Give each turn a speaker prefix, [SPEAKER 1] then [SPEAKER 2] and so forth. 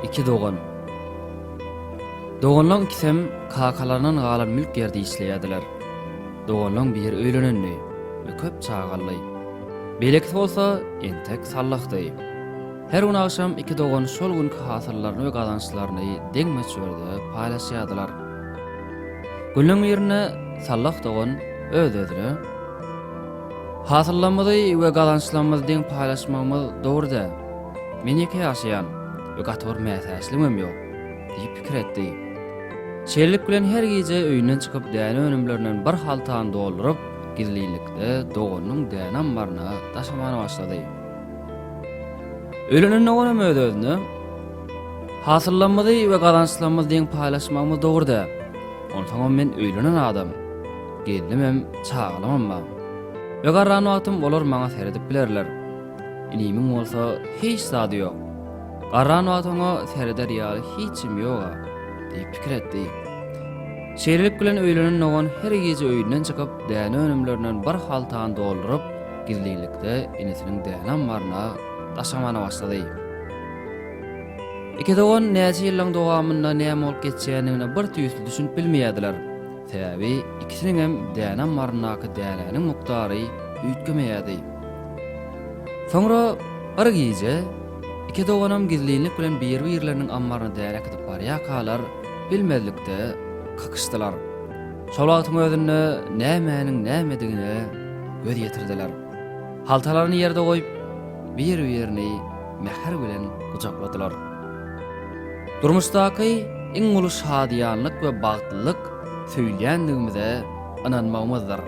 [SPEAKER 1] İki dogan. Doganlaň ikisem kakalanan galan mülk ýerde işleýärdiler. Doganlaň bir öýlenenli we köp çağally. Belekli bolsa entek sallakdy. Her gün akşam iki dogan şol günkü hasıllaryny we gazançlaryny deňme çörde paýlaşýardylar. Günüň ýerine sallak dogan öz-özüne hasıllanmady we gazançlanmady deň paýlaşmagymyz dogry-da. Men ýeke ýaşaýan we gator mätäçligim ýok diýip pikir etdi. Şeýlelik bilen her gece öýünden çykyp däne önümlerinden bir haltan dolduryp gizlilikde doganyň däne ambaryna taşamana başlady. Öýlenen oňam öz-özüne hasıllanmady we gazançlanmady deň paýlaşmagymyz dogry-da. Onsoň men öýlenen adam geldimem çağalamam. Ve garran wagtym bolar maňa seredip bilerler. Inimiň bolsa hiç zady ýok. Garran wagtyňa sereder ýaly hiçim ýok diýip pikir etdi. Şeýlelik bilen öýlenen oňan her gece öýünden çykyp däne önümlerinden bir haltan dolduryp gizlilikde inesiniň däne ambaryna taşamana başlady. Iki dogan näçe ýyllaň dowamynda näme bolup geçýänini bir tüýsli düşünip bilmeýärdiler. Sebäbi ikisiniň hem däne ambarynaky däleniň muktary üýtgemeýärdi. Soňra bir gece iki doganam gizlilik bilen bir-birleriniň ambaryna dälek edip barýakalar bilmezlikde kakışdylar. Şol wagtyň özünde nämäniň nämedigine göz ýetirdiler. Haltalaryny ýerde goýup bir-birini mehr bilen gujakladylar. Durmuşdaky iň uly şadýanlyk we bagtlylyk söýleýändigimize inanmagymyzdyr.